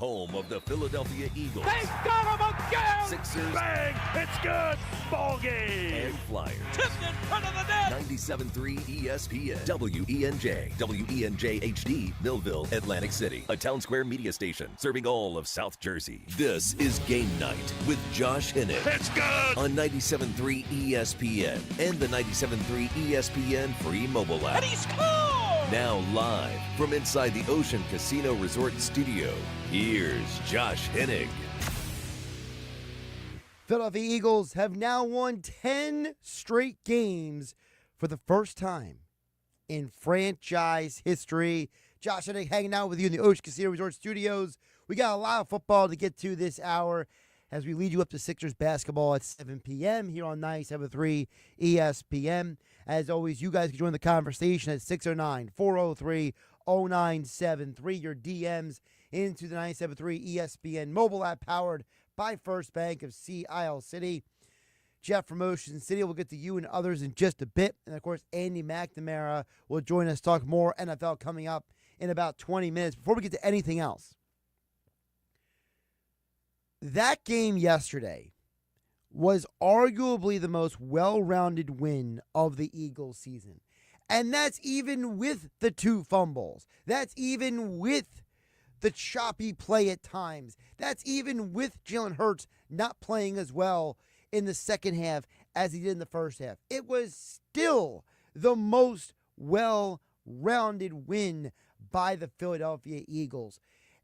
home of the Philadelphia Eagles. They got him again! Sixers. Bang! It's good! Ball game! And Flyers. Tipped in front of the net! 97.3 ESPN. WENJ. WENJ HD. Millville, Atlantic City. A Town Square media station serving all of South Jersey. This is Game Night with Josh Hinnick. It's good! On 97.3 ESPN and the 97.3 ESPN free mobile app. And he scored! Now live from inside the Ocean Casino Resort Studio, here's Josh Hinnick. Philadelphia Eagles have now won 10 straight games for the first time in franchise history. Josh Hinnick hanging out with you in the Ocean Casino Resort Studios. We got a lot of football to get to this hour as we lead you up to Sixers basketball at 7 p.m. here on 97.3 ESPN. As always, you guys can join the conversation at 609-403-0973. Your DMs into the 97.3 ESPN mobile app powered by First Bank of Sea Isle City. Jeff from Ocean City will get to you and others in just a bit. And, of course, Andy McNamara will join us, talk more NFL coming up in about 20 minutes. Before we get to anything else, that game yesterday was arguably the most well-rounded win of the Eagles season. And that's even with the 2 fumbles. That's even with the choppy play at times. That's even with Jalen Hurts not playing as well in the second half as he did in the first half. It was still the most well-rounded win by the Philadelphia Eagles.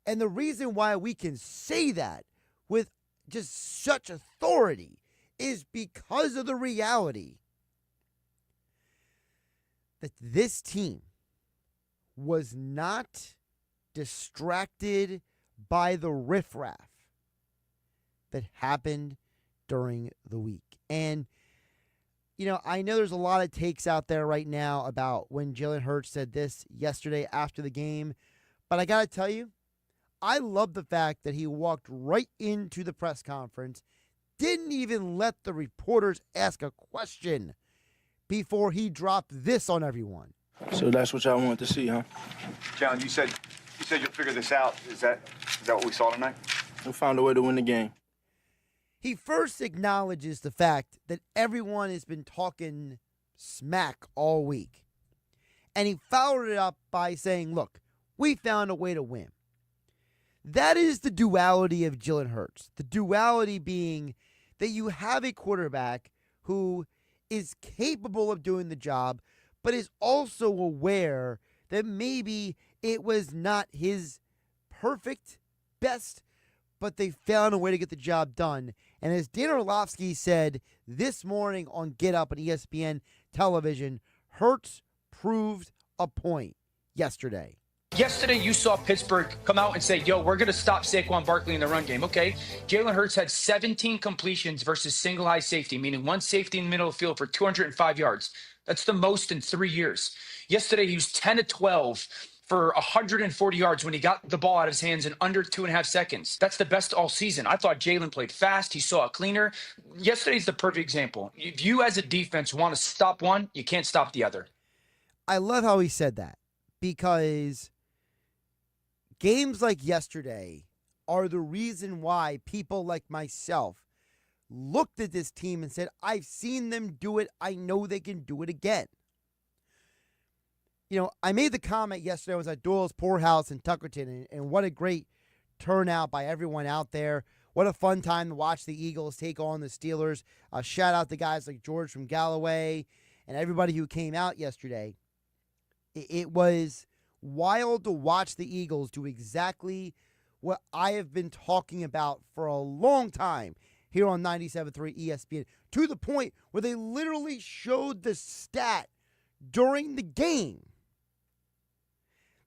And the reason why we can say that with just such authority is because of the reality that this team was not distracted by the riffraff that happened during the week. And, I know there's a lot of takes out there right now about when Jalen Hurts said this yesterday after the game, but I got to tell you, I love the fact that he walked right into the press conference, didn't even let the reporters ask a question before he dropped this on everyone. So that's what y'all wanted to see, huh? Jalen, you said you'll figure this out. Is that what we saw tonight? We found a way to win the game. He first acknowledges the fact that everyone has been talking smack all week. And he followed it up by saying, look, we found a way to win. That is the duality of Jalen Hurts. The duality being that you have a quarterback who is capable of doing the job, but is also aware that maybe it was not his perfect best, but they found a way to get the job done. And as Dan Orlovsky said this morning on Get Up on ESPN television, Hurts proved a point yesterday. Yesterday, you saw Pittsburgh come out and say, yo, we're going to stop Saquon Barkley in the run game. Okay, Jalen Hurts had 17 completions versus single high safety, meaning one safety in the middle of the field for 205 yards. That's the most in 3 years. Yesterday, he was 10 of 12 for 140 yards when he got the ball out of his hands in under 2.5 seconds. That's the best all season. I thought Jalen played fast. He saw it cleaner. Yesterday's the perfect example. If you as a defense want to stop one, you can't stop the other. I love how he said that because games like yesterday are the reason why people like myself looked at this team and said, I've seen them do it. I know they can do it again. I made the comment yesterday. I was at Doyle's Poorhouse in Tuckerton, and what a great turnout by everyone out there. What a fun time to watch the Eagles take on the Steelers. Shout out to guys like George from Galloway and everybody who came out yesterday. It was wild to watch the Eagles do exactly what I have been talking about for a long time here on 97.3 ESPN, to the point where they literally showed the stat during the game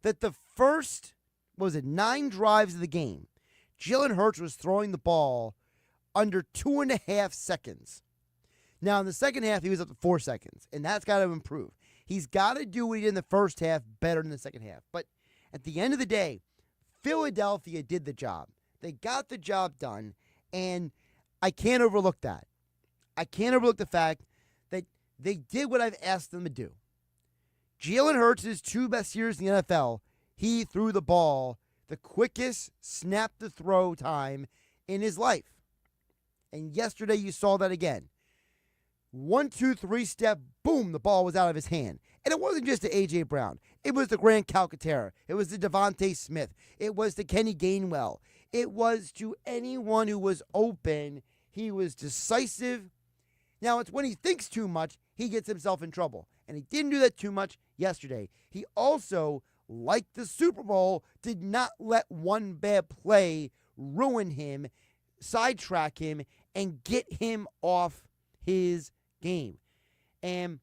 that the first, 9 drives of the game, Jalen Hurts was throwing the ball under 2.5 seconds. Now, in the second half, he was up to 4 seconds, and that's got to improve. He's got to do what he did in the first half better than the second half. But at the end of the day, Philadelphia did the job. They got the job done, and I can't overlook that. I can't overlook the fact that they did what I've asked them to do. Jalen Hurts' 2 best years in the NFL, he threw the ball the quickest snap-to-throw time in his life. And yesterday you saw that again. 1, 2, 3 step, boom, the ball was out of his hand. And it wasn't just to A.J. Brown. It was to Grant Calcaterra. It was to Devontae Smith. It was to Kenny Gainwell. It was to anyone who was open. He was decisive. Now, it's when he thinks too much, he gets himself in trouble. And he didn't do that too much yesterday. He also, like the Super Bowl, did not let one bad play ruin him, sidetrack him, and get him off his game. And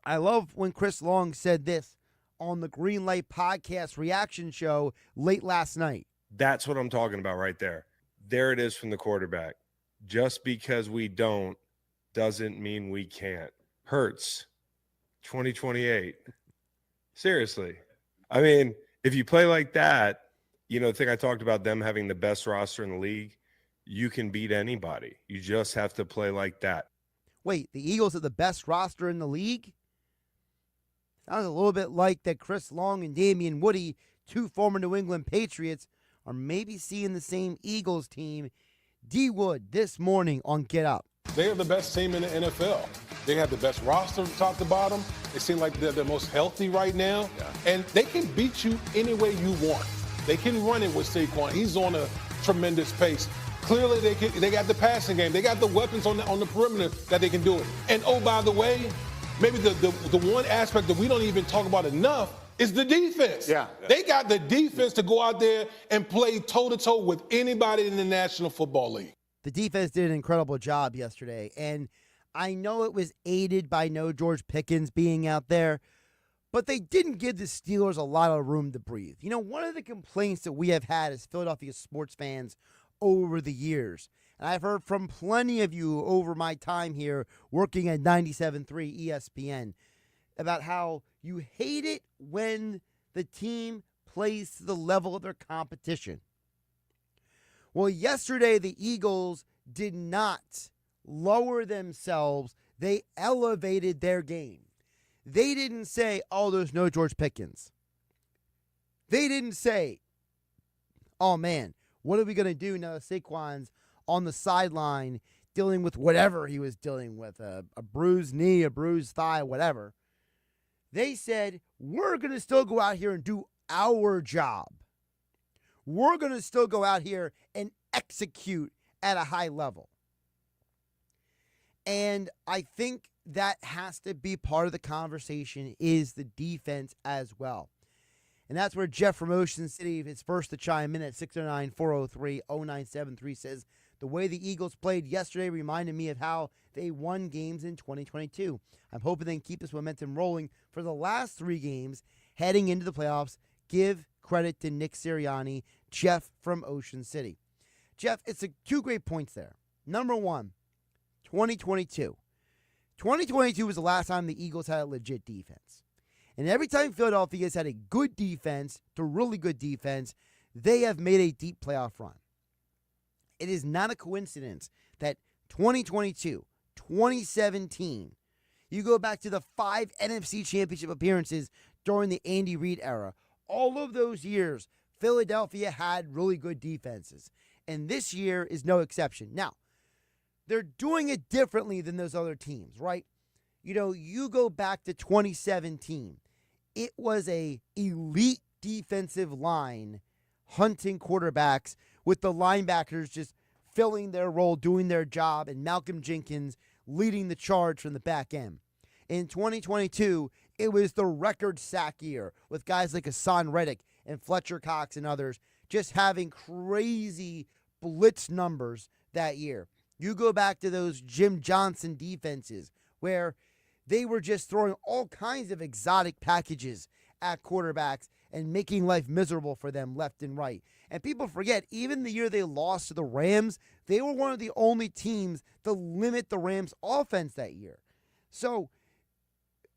I love when Chris Long said this on the Green Light Podcast reaction show late last night. That's what I'm talking about right there. There it is from the quarterback. Just because we don't doesn't mean we can't. Hurts. 2028. Seriously. I mean, if you play like that, the thing I talked about them having the best roster in the league, you can beat anybody. You just have to play like that. Wait, the Eagles have the best roster in the league? Sounds a little bit like that Chris Long and Damian Woody, two former New England Patriots, are maybe seeing the same Eagles team. D. Wood this morning on Get Up. They are the best team in the NFL. They have the best roster from top to bottom. They seem like they're the most healthy right now. Yeah. And they can beat you any way you want. They can run it with Saquon. He's on a tremendous pace. Clearly, they got the passing game. They got the weapons on the perimeter that they can do it. And, oh, by the way, maybe the one aspect that we don't even talk about enough is the defense. Yeah. They got the defense to go out there and play toe-to-toe with anybody in the National Football League. The defense did an incredible job yesterday, and I know it was aided by no George Pickens being out there, but they didn't give the Steelers a lot of room to breathe. One of the complaints that we have had as Philadelphia sports fans over the years, and I've heard from plenty of you over my time here working at 97.3 ESPN, about how you hate it when the team plays to the level of their competition. Well, yesterday the Eagles did not lower themselves. They elevated their game. They didn't say, oh, there's no George Pickens. They didn't say, oh, man, what are we going to do now that Saquon's on the sideline dealing with whatever he was dealing with, a bruised knee, a bruised thigh, whatever. They said, we're going to still go out here and do our job. We're going to still go out here and execute at a high level. And I think that has to be part of the conversation is the defense as well. And that's where Jeff from Ocean City is first to chime in at 609-403-0973 says, the way the Eagles played yesterday reminded me of how they won games in 2022. I'm hoping they can keep this momentum rolling for the last 3 games heading into the playoffs. Give credit to Nick Sirianni, Jeff from Ocean City. Jeff, it's 2 great points there. Number one, 2022. 2022 was the last time the Eagles had a legit defense. And every time Philadelphia has had a good defense to really good defense, they have made a deep playoff run. It is not a coincidence that 2022, 2017, you go back to the 5 NFC Championship appearances during the Andy Reid era. All of those years, Philadelphia had really good defenses. And this year is no exception. Now, they're doing it differently than those other teams, right? You go back to 2017. It was a elite defensive line hunting quarterbacks with the linebackers just filling their role, doing their job, and Malcolm Jenkins leading the charge from the back end. In 2022, it was the record sack year with guys like Hassan Reddick and Fletcher Cox and others just having crazy blitz numbers that year. You go back to those Jim Johnson defenses where they were just throwing all kinds of exotic packages at quarterbacks and making life miserable for them left and right. And people forget, even the year they lost to the Rams, they were one of the only teams to limit the Rams' offense that year. So,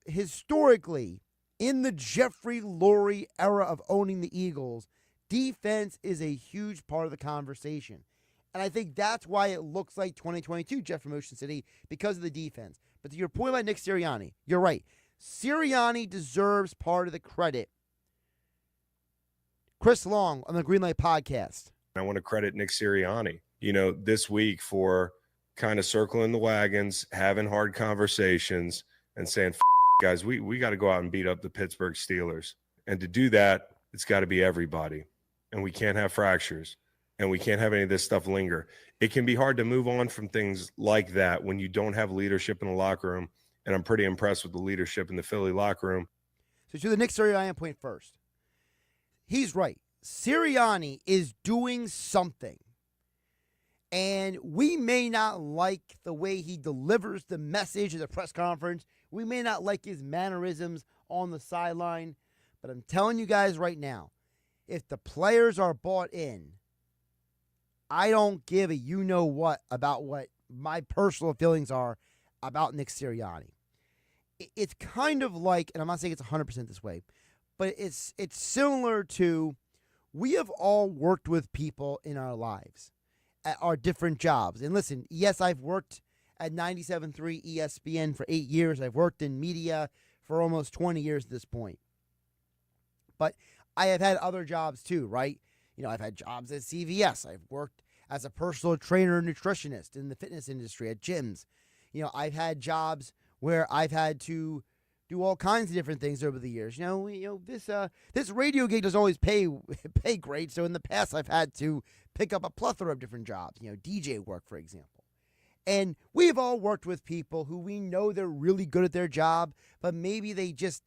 historically, in the Jeffrey Lurie era of owning the Eagles, defense is a huge part of the conversation. And I think that's why it looks like 2022, Jeff from Ocean City, because of the defense. But to your point about Nick Sirianni, you're right. Sirianni deserves part of the credit. Chris Long on the Greenlight Podcast. I want to credit Nick Sirianni, this week for kind of circling the wagons, having hard conversations, and saying, guys, we got to go out and beat up the Pittsburgh Steelers. And to do that, it's got to be everybody. And we can't have fractures. And we can't have any of this stuff linger. It can be hard to move on from things like that when you don't have leadership in the locker room. And I'm pretty impressed with the leadership in the Philly locker room. So to the Nick Sirianni point first. He's right. Sirianni is doing something. And we may not like the way he delivers the message at the press conference. We may not like his mannerisms on the sideline. But I'm telling you guys right now, if the players are bought in, I don't give a you-know-what about what my personal feelings are about Nick Sirianni. It's kind of like, and I'm not saying it's 100% this way, but it's similar to, we have all worked with people in our lives at our different jobs. And listen, yes, I've worked at 97.3 ESPN for 8 years. I've worked in media for almost 20 years at this point. But I have had other jobs too, right? I've had jobs at CVS. I've worked as a personal trainer and nutritionist in the fitness industry at gyms. I've had jobs where I've had to do all kinds of different things over the years. This radio gig doesn't always pay great. So in the past, I've had to pick up a plethora of different jobs. DJ work, for example. And we've all worked with people who we know they're really good at their job, but maybe they just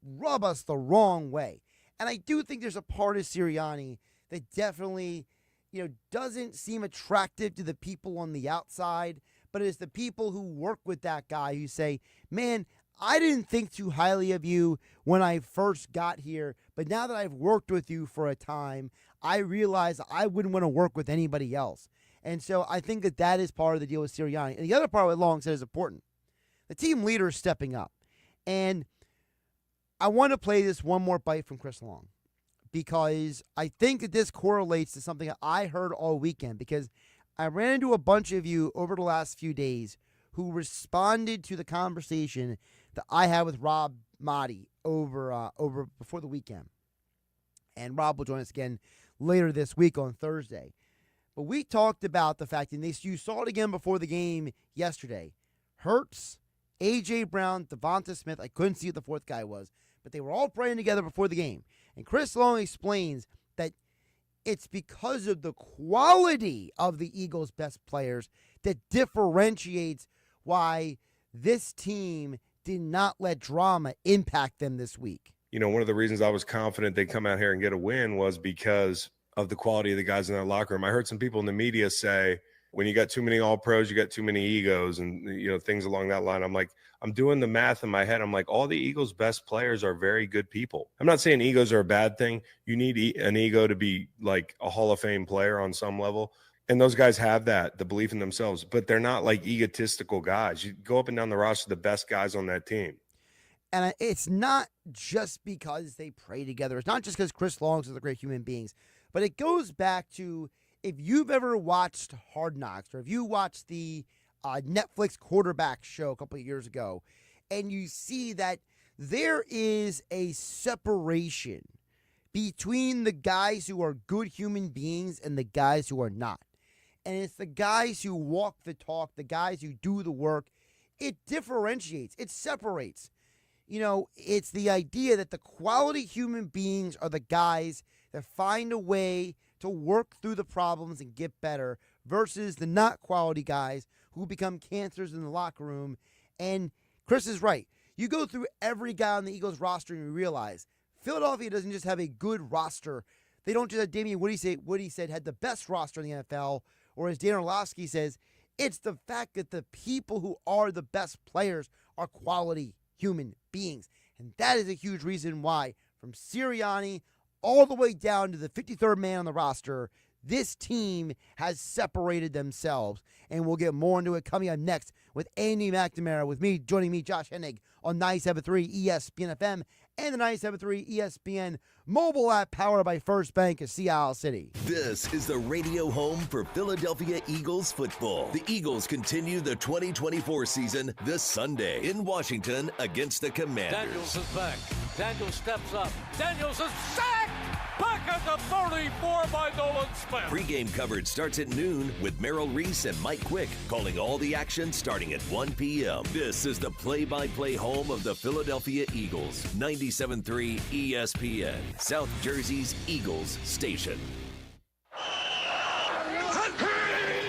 rub us the wrong way. And I do think there's a part of Sirianni that definitely, doesn't seem attractive to the people on the outside, but it's the people who work with that guy who say, man, I didn't think too highly of you when I first got here, but now that I've worked with you for a time, I realize I wouldn't want to work with anybody else. And so I think that is part of the deal with Sirianni. And the other part what Long said is important. The team leader is stepping up. And I want to play this one more bite from Chris Long, because I think that this correlates to something that I heard all weekend, because I ran into a bunch of you over the last few days who responded to the conversation that I had with Rob Maaddi over before the weekend. And Rob will join us again later this week on Thursday. But we talked about the fact, and you saw it again before the game yesterday, Hurts, A.J. Brown, Devonta Smith, I couldn't see what the fourth guy was, but they were all praying together before the game. And Chris Long explains that it's because of the quality of the Eagles' best players that differentiates why this team did not let drama impact them this week. One of the reasons I was confident they'd come out here and get a win was because of the quality of the guys in their locker room. I heard some people in the media say, when you got too many all-pros, you got too many egos and, things along that line. I'm like, I'm doing the math in my head. I'm like, all the Eagles' best players are very good people. I'm not saying egos are a bad thing. You need an ego to be like a Hall of Fame player on some level. And those guys have that, the belief in themselves, but they're not like egotistical guys. You go up and down the roster, the best guys on that team. And it's not just because they pray together. It's not just because Chris Long is the great human beings, but it goes back to, if you've ever watched Hard Knocks, or if you watched the Netflix quarterback show a couple of years ago, and you see that there is a separation between the guys who are good human beings and the guys who are not. And it's the guys who walk the talk, the guys who do the work. It differentiates. It separates. It's the idea that the quality human beings are the guys that find a way to work through the problems and get better, versus the not quality guys who become cancers in the locker room. And Chris is right. You go through every guy on the Eagles roster and you realize Philadelphia doesn't just have a good roster. They don't just have Damian Woody said had the best roster in the NFL, or as Dan Orlovsky says, it's the fact that the people who are the best players are quality human beings. And that is a huge reason why, from Sirianni all the way down to the 53rd man on the roster, this team has separated themselves. And we'll get more into it coming up next with Andy McNamara, with me, joining me, Josh Hennig, on 97.3 ESPN FM and the 97.3 ESPN mobile app, powered by First Bank of Sea Isle City. This is the radio home for Philadelphia Eagles football. The Eagles continue the 2024 season this Sunday in Washington against the Commanders. Daniels is back. Daniels steps up. Daniels is sacked! a 34 by Nolan Smith. Pre-game coverage starts at noon with Merrill Reese and Mike Quick calling all the action starting at 1 p.m. This is the play-by-play home of the Philadelphia Eagles. 97.3 ESPN, South Jersey's Eagles station.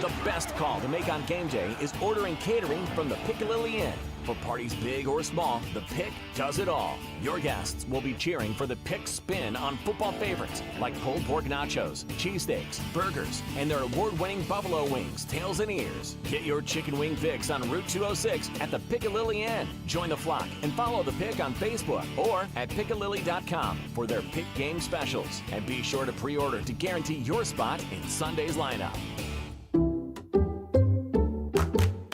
The best call to make on game day is ordering catering from the Piccalilli Inn. For parties big or small, the Pick does it all. Your guests will be cheering for the Pick spin on football favorites like pulled pork nachos, cheesesteaks, burgers, and their award-winning buffalo wings, tails, and ears. Get your chicken wing fix on Route 206 at the Piccalilli Inn. Join the flock and follow the Pick on Facebook or at Piccalilli.com for their Pick game specials. And be sure to pre-order to guarantee your spot in Sunday's lineup.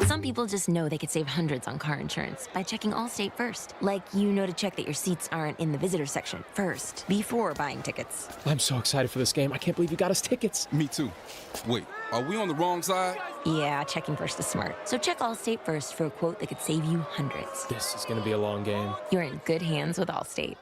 Some people just know they could save hundreds on car insurance by checking Allstate first. Like, you know to check that your seats aren't in the visitor section first, before buying tickets. I'm so excited for this game. I can't believe you got us tickets. Me too. Wait, are we on the wrong side? Yeah, checking first is smart. So check Allstate first for a quote that could save you hundreds. This is going to be a long game. You're in good hands with Allstate.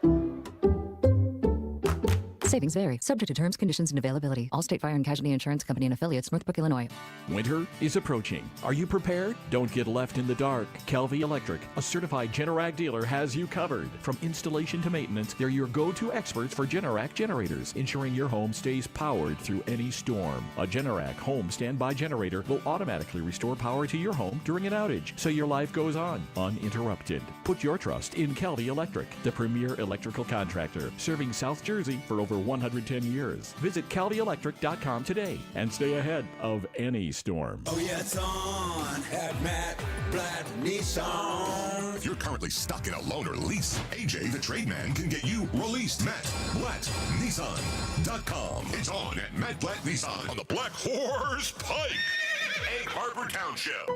Savings vary, subject to terms, conditions, and availability. Allstate Fire and Casualty Insurance Company and affiliates, Northbrook, Illinois. Winter is approaching. Are you prepared? Don't get left in the dark. Kelvy Electric, a certified Generac dealer, has you covered. From installation to maintenance, they're your go-to experts for Generac generators, ensuring your home stays powered through any storm. A Generac home standby generator will automatically restore power to your home during an outage, so your life goes on uninterrupted. Put your trust in Kelvy Electric, the premier electrical contractor, serving South Jersey for over 110 years. Visit CalvyElectric.com today and stay ahead of any storm. Oh yeah, it's on at Matt Blatt Nissan. If you're currently stuck in a loan or lease, AJ the Trade Man can get you released. Matt Blatt Nissan.com. It's on at Matt Blatt Nissan on the Black Horse Pike, Egg Harbor Township.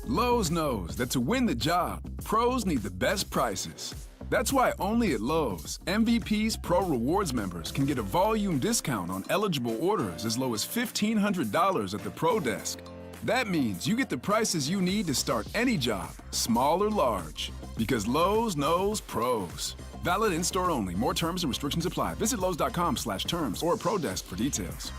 Lowe's knows that to win the job, pros need the best prices. That's why only at Lowe's, MVP's Pro Rewards members can get a volume discount on eligible orders as low as $1,500 at the Pro Desk. That means you get the prices you need to start any job, small or large. Because Lowe's knows pros. Valid in-store only. More terms and restrictions apply. Visit Lowe's.com/terms or Pro Desk for details.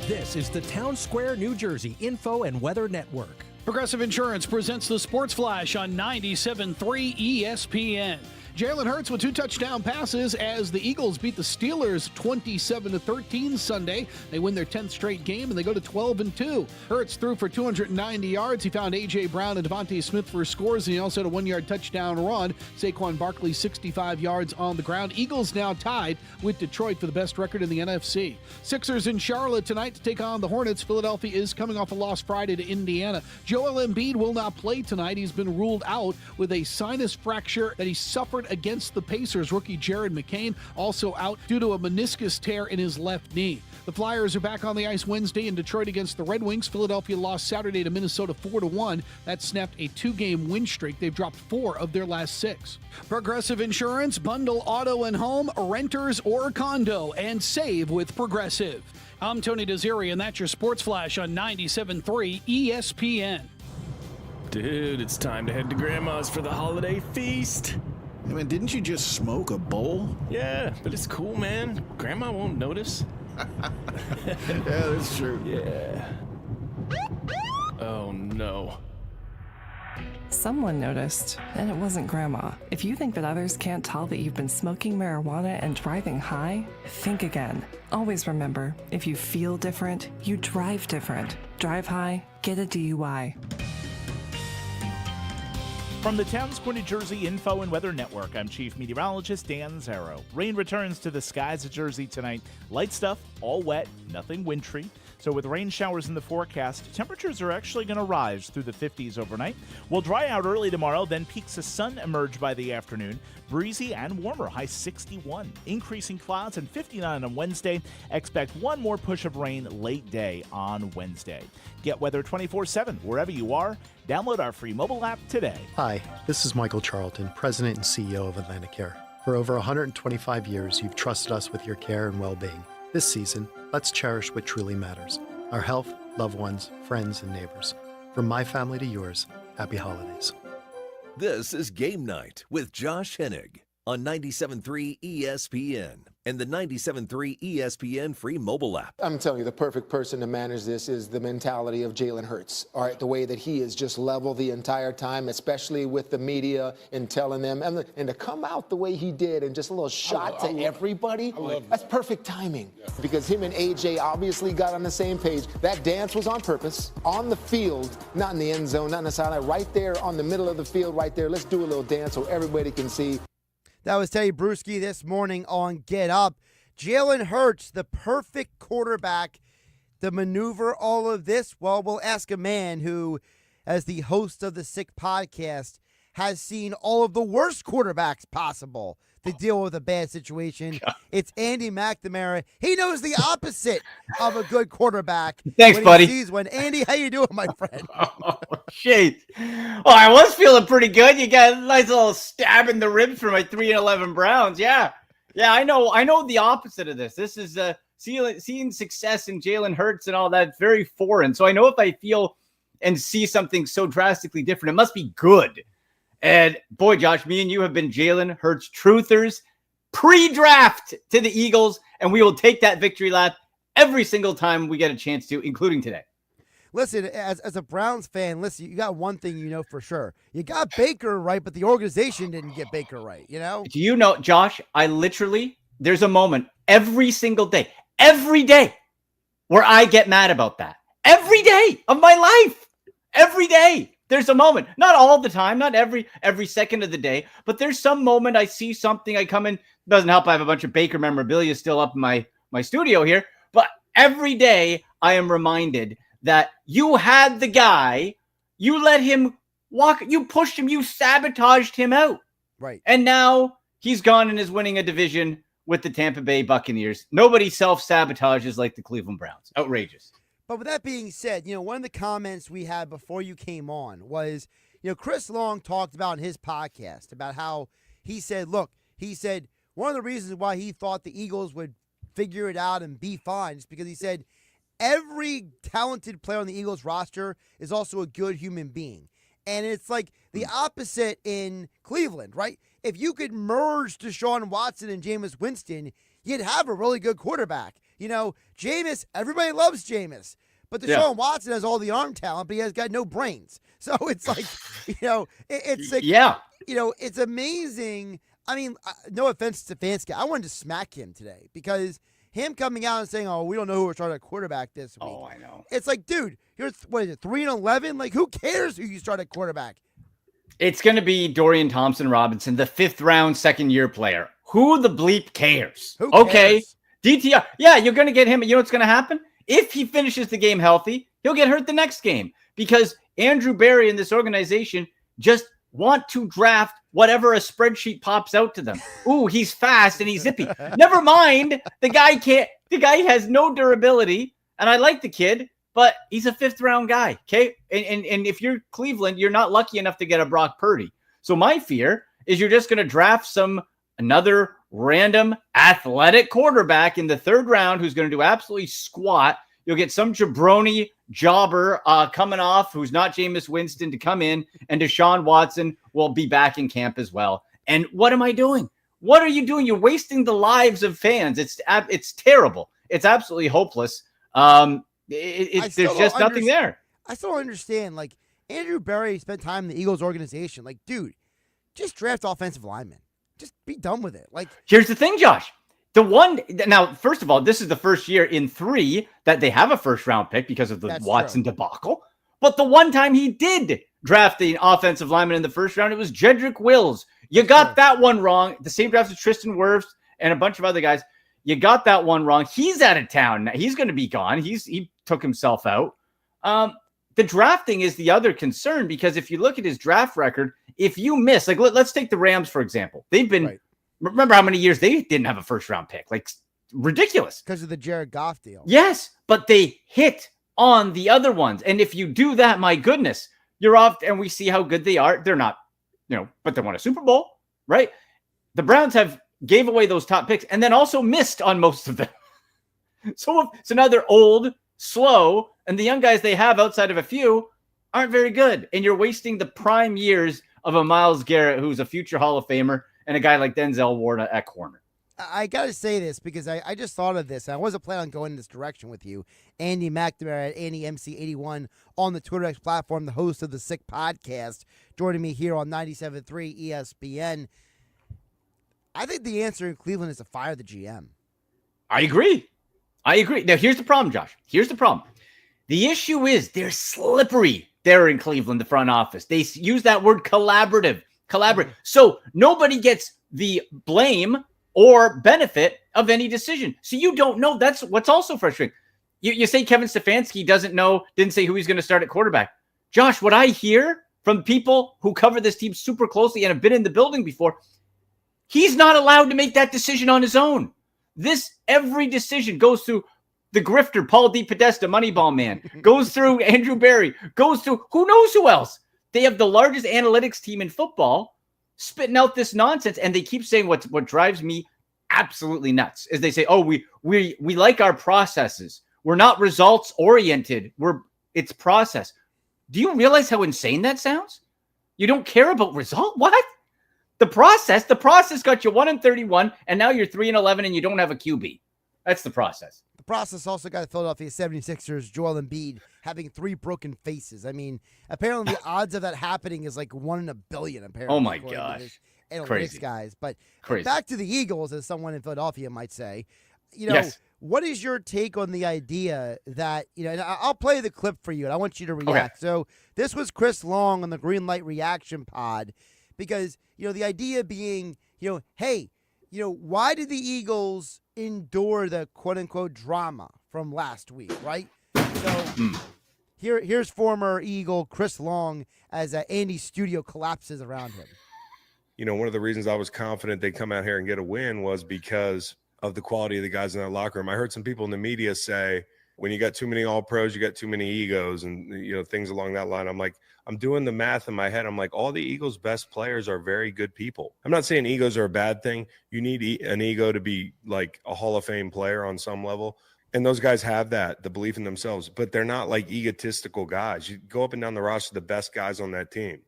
This is the Town Square, New Jersey Info and Weather Network. Progressive Insurance presents the Sports Flash on 97.3 ESPN. Jalen Hurts with 2 touchdown passes as the Eagles beat the Steelers 27-13 Sunday. They win their 10th straight game and they go to 12-2. Hurts threw for 290 yards. He found A.J. Brown and Devontae Smith for scores, and he also had a 1-yard touchdown run. Saquon Barkley 65 yards on the ground. Eagles now tied with Detroit for the best record in the NFC. Sixers in Charlotte tonight to take on the Hornets. Philadelphia is coming off a loss Friday to Indiana. Joel Embiid will not play tonight. He's been ruled out with a sinus fracture that he suffered against the Pacers. Rookie Jared McCain also out due to a meniscus tear in his left knee. The Flyers are back on the ice Wednesday in Detroit against the Red Wings. Philadelphia lost Saturday to Minnesota 4-1. That snapped a 2-game win streak. They've dropped 4 of their last 6. Progressive Insurance, bundle auto and home, renters or condo, and save with Progressive. I'm Tony Desiri, and that's your Sports Flash on 97.3 ESPN. Dude, it's time to head to Grandma's for the holiday feast. I mean, didn't you just smoke a bowl? Yeah, but it's cool, man. Grandma won't notice. Yeah, that's true. Yeah. Oh, no. Someone noticed, and it wasn't Grandma. If you think that others can't tell that you've been smoking marijuana and driving high, think again. Always remember, if you feel different, you drive different. Drive high, get a DUI. From the Town Square, New Jersey Info and Weather Network, I'm Chief Meteorologist Dan Zarrow. Rain returns to the skies of Jersey tonight. Light stuff, all wet, nothing wintry. So with rain showers in the forecast, temperatures are actually going to rise through the 50s overnight. We'll dry out early tomorrow, then peaks of sun emerge by the afternoon. Breezy and warmer, high 61. Increasing clouds and 59 on Wednesday. Expect one more push of rain late day on Wednesday. Get weather 24/7 wherever you are. Download our free mobile app today. Hi, this is Michael Charlton, President and CEO of AtlanticCare. For over 125 years, you've trusted us with your care and well-being. This season, let's cherish what truly matters: our health, loved ones, friends, and neighbors. From my family to yours, happy holidays. This is Game Night with Josh Hennig on 97.3 ESPN and the 97.3 ESPN free mobile app. I'm telling you, the perfect person to manage this is the mentality of Jalen Hurts. All right, the way that he is just level the entire time, especially with the media and telling them, and to come out the way he did and just a little shot to everybody, that's perfect timing. Because him and AJ obviously got on the same page. That dance was on purpose, on the field, not in the end zone, not in the sideline, right there on the middle of the field, right there. Let's do a little dance so everybody can see. That was Teddy Bruschi this morning on Get Up. Jalen Hurts, the perfect quarterback to maneuver all of this. Well, we'll ask a man who, as the host of the Sick Podcast, has seen all of the worst quarterbacks possible to deal with a bad situation. It's Andy McNamara. He knows the opposite of a good quarterback. Thanks, when buddy. He sees one. Andy, how you doing, my friend? Shit. Oh, I was feeling pretty good. You got a nice little stab in the ribs for my 3-11 Browns. Yeah, I know the opposite of this. This is seeing success in Jalen Hurts and all that very foreign. So I know if I feel and see something so drastically different, it must be good. And boy, Josh, me and you have been Jalen Hurts truthers pre-draft to the Eagles, and we will take that victory lap every single time we get a chance to, including today. Listen, as a Browns fan, listen, you got one thing you know for sure. You got Baker right, but the organization didn't get Baker right, you know? Do you know, Josh, there's a moment every single day, where I get mad about that. Every day of my life. Every day. There's a moment, not all the time, not every second of the day, but there's some moment I see something, I come in, doesn't help. I have a bunch of Baker memorabilia still up in my studio here, but every day I am reminded that you had the guy, you let him walk, you pushed him, you sabotaged him out. Right. And now he's gone and is winning a division with the Tampa Bay Buccaneers. Nobody self-sabotages like the Cleveland Browns. Outrageous. But with that being said, one of the comments we had before you came on was, Chris Long talked about in his podcast about how he said, one of the reasons why he thought the Eagles would figure it out and be fine is because he said every talented player on the Eagles roster is also a good human being. And it's like the opposite in Cleveland, right? If you could merge Deshaun Watson and Jameis Winston, you'd have a really good quarterback. Jameis, everybody loves Jameis. But Deshaun Watson has all the arm talent, but he has got no brains. So it's like, it's amazing. I mean, no offense to Stefanski. I wanted to smack him today because him coming out and saying, "Oh, we don't know who we're starting at quarterback this week." Oh, I know. It's like, dude, you're 3-11. Like, who cares who you start at quarterback? It's going to be Dorian Thompson-Robinson, the 5th-round, second-year player. Who the bleep cares? Who cares? Okay, DTR. Yeah, you're going to get him. You know what's going to happen? If he finishes the game healthy, he'll get hurt the next game because Andrew Berry and this organization just want to draft whatever a spreadsheet pops out to them. Ooh, he's fast and he's zippy. Never mind. The guy has no durability, and I like the kid, but he's a 5th-round guy, okay? And if you're Cleveland, you're not lucky enough to get a Brock Purdy. So my fear is you're just going to draft another random athletic quarterback in the 3rd round who's going to do absolutely squat. You'll get some jabroni jobber coming off who's not Jameis Winston to come in, and Deshaun Watson will be back in camp as well. And what am I doing? What are you doing? You're wasting the lives of fans. It's terrible. It's absolutely hopeless. There's just nothing there. I still don't understand. Like, Andrew Berry spent time in the Eagles organization. Like, dude, just draft offensive linemen. Just be done with it. Like, here's the thing, Josh. Now, first of all, this is the first year in 3 that they have a 1st-round pick because of the Watson debacle. But the one time he did draft the offensive lineman in the 1st round, it was Jedrick Wills. You got that one wrong. The same draft as Tristan Wirfs and a bunch of other guys. You got that one wrong. He's out of town. He's going to be gone. He took himself out. The drafting is the other concern because if you look at his draft record, if you miss, like let's take the Rams, for example. They've been, remember how many years they didn't have a 1st-round pick? Like, ridiculous. Because of the Jared Goff deal. Yes, but they hit on the other ones. And if you do that, my goodness, you're off, and we see how good they are. They're not, but they won a Super Bowl, right? The Browns gave away those top picks and then also missed on most of them. So now they're old, slow, and the young guys they have outside of a few aren't very good. And you're wasting the prime years of a Myles Garrett who's a future Hall of Famer and a guy like Denzel Ward at corner. I got to say this because I just thought of this. I wasn't planning on going in this direction with you. Andy McNamara at AndyMC81 on the Twitter X platform, the host of the Sick Podcast, joining me here on 97.3 ESPN. I think the answer in Cleveland is to fire the GM. I agree. Now, here's the problem, Josh. Here's the problem. The issue is they're slippery there in Cleveland, the front office. They use that word collaborative. So nobody gets the blame or benefit of any decision. So you don't know. That's what's also frustrating. You say Kevin Stefanski didn't say who he's going to start at quarterback. Josh, what I hear from people who cover this team super closely and have been in the building before, he's not allowed to make that decision on his own. Every decision goes through the grifter, Paul DePodesta, Moneyball Man, goes through Andrew Berry, goes through who knows who else. They have the largest analytics team in football spitting out this nonsense, and they keep saying what drives me absolutely nuts is they say, "Oh, we like our processes. We're not results oriented. It's process." Do you realize how insane that sounds? You don't care about result? What? The process got you 1-31, and now you're 3-11, and you don't have a QB. That's the process. The process also got the Philadelphia 76ers, Joel Embiid, having 3 broken faces. I mean, apparently the odds of that happening is like 1 in a billion, apparently. Oh, my gosh. Analytics guys. But crazy. Back to the Eagles, as someone in Philadelphia might say. Yes. What is your take on the idea that, and I'll play the clip for you, and I want you to react. Okay. So this was Chris Long on the Green Light Reaction Pod, because, the idea being, hey, why did the Eagles endure the quote-unquote drama from last week, right? So here's former Eagle Chris Long as Andy's studio collapses around him. One of the reasons I was confident they'd come out here and get a win was because of the quality of the guys in that locker room. I heard some people in the media say, when you got too many all-pros, you got too many egos and, things along that line. I'm like, I'm doing the math in my head. I'm like, all the Eagles' best players are very good people. I'm not saying egos are a bad thing. You need an ego to be like a Hall of Fame player on some level. And those guys have that, the belief in themselves, but they're not like egotistical guys. You go up and down the roster, the best guys on that team.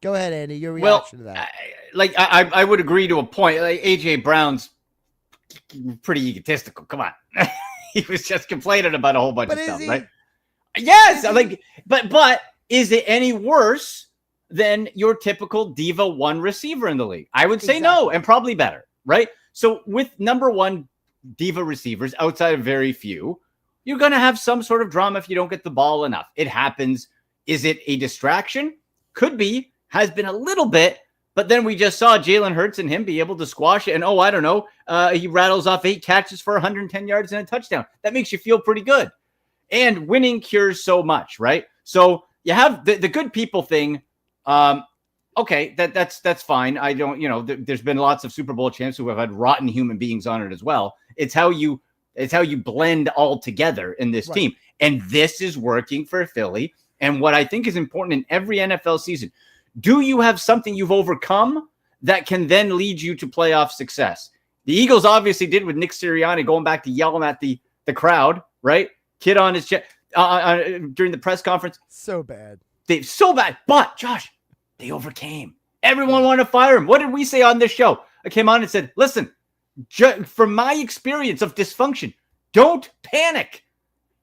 Go ahead, Andy. Your reaction to that. I would agree to a point. Like, A.J. Brown's pretty egotistical. Come on. He was just complaining about a whole bunch of stuff, right? Yes. But is it any worse than your typical Diva 1 receiver in the league? I would say no, and probably better, right? So with number 1 Diva receivers, outside of very few, you're going to have some sort of drama if you don't get the ball enough. It happens. Is it a distraction? Could be. Has been a little bit, but then we just saw Jalen Hurts and him be able to squash it. And, I don't know, he rattles off 8 catches for 110 yards and a touchdown. That makes you feel pretty good. And winning cures so much, right? So you have the good people thing. Okay, that's fine. I don't, there's been lots of Super Bowl champs who have had rotten human beings on it as well. It's how you blend all together in this team. And this is working for Philly. And what I think is important in every NFL season, do you have something you've overcome that can then lead you to playoff success? The Eagles obviously did with Nick Sirianni going back to yelling at the crowd, right? Kid on his chest during the press conference. So bad. So bad. But, Josh, they overcame. Everyone wanted to fire him. What did we say on this show? I came on and said, listen, from my experience of dysfunction, don't panic.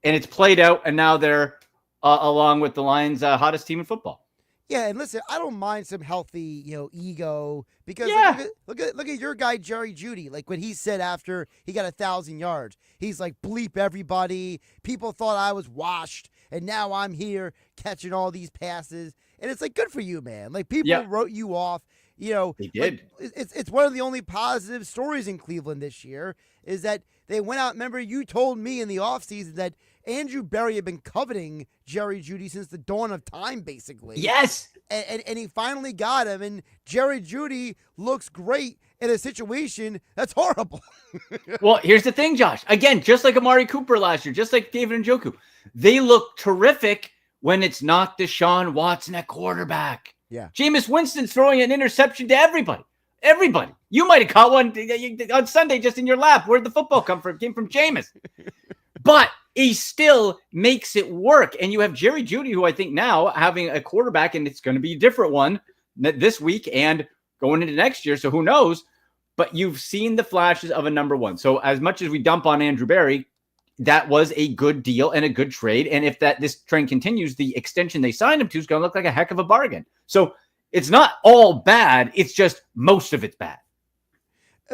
And it's played out, and now they're along with the Lions' hottest team in football. Yeah, and listen, I don't mind some healthy, ego, because look at your guy Jerry Jeudy. Like when he said after he got 1,000 yards, he's like, bleep everybody. People thought I was washed, and now I'm here catching all these passes. And it's like, good for you, man. Like people wrote you off. They did. Like, it's one of the only positive stories in Cleveland this year is that they went out. Remember, you told me in the offseason that Andrew Berry had been coveting Jerry Jeudy since the dawn of time, basically. Yes. And he finally got him. And Jerry Jeudy looks great in a situation that's horrible. Well, here's the thing, Josh. Again, just like Amari Cooper last year, just like David Njoku, they look terrific when it's not Deshaun Watson at quarterback. Yeah. Jameis Winston's throwing an interception to everybody. Everybody. You might have caught one on Sunday just in your lap. Where'd the football come from? It came from Jameis. But he still makes it work. And you have Jerry Jeudy, who I think now having a quarterback, and it's going to be a different one this week and going into next year. So who knows? But you've seen the flashes of a number one. So as much as we dump on Andrew Berry, that was a good deal and a good trade. And if this trend continues, the extension they signed him to is going to look like a heck of a bargain. So it's not all bad. It's just most of it's bad.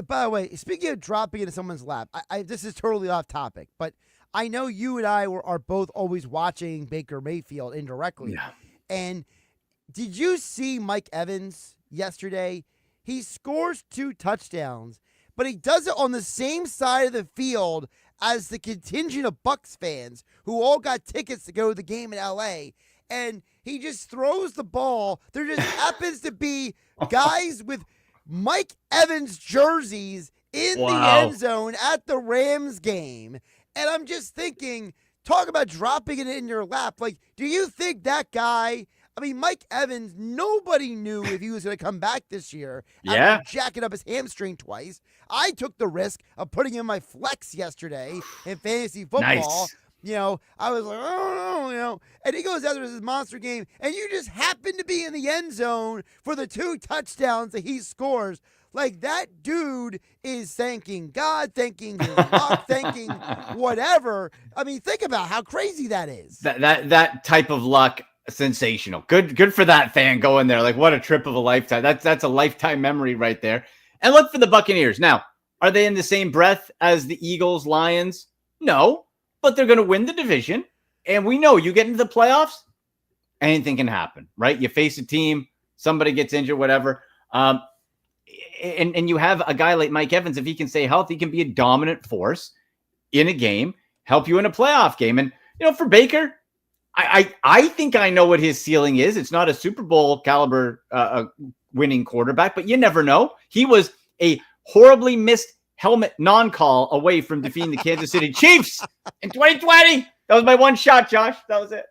By the way, speaking of dropping into someone's lap, this is totally off topic, but I know you and I are both always watching Baker Mayfield indirectly. Yeah. And did you see Mike Evans yesterday? He scores 2 touchdowns, but he does it on the same side of the field as the contingent of Bucs fans who all got tickets to go to the game in L.A., and he just throws the ball. There just happens to be guys with Mike Evans jerseys in the end zone at the Rams game. And I'm just thinking, talk about dropping it in your lap. Like, do you think that guy, I mean, Mike Evans, nobody knew if he was going to come back this year after jacking up his hamstring twice. I took the risk of putting him in my flex yesterday in fantasy football. Nice. You know, I was like, oh, and he goes out there with his monster game, and you just happen to be in the end zone for the 2 touchdowns that he scores. Like, that dude is thanking God, thanking his luck, thanking whatever. I mean, think about how crazy that is. That type of luck, sensational. Good for that fan going there. Like, what a trip of a lifetime. That's a lifetime memory right there. And look for the Buccaneers. Now, are they in the same breath as the Eagles, Lions? No. But they're going to win the division. And we know you get into the playoffs, anything can happen, right? You face a team, somebody gets injured, whatever. And you have a guy like Mike Evans, if he can stay healthy, he can be a dominant force in a game, help you in a playoff game. And, for Baker, I think I know what his ceiling is. It's not a Super Bowl caliber winning quarterback, but you never know. He was a horribly missed helmet non-call away from defeating the Kansas City Chiefs in 2020. That was my one shot, Josh. That was it.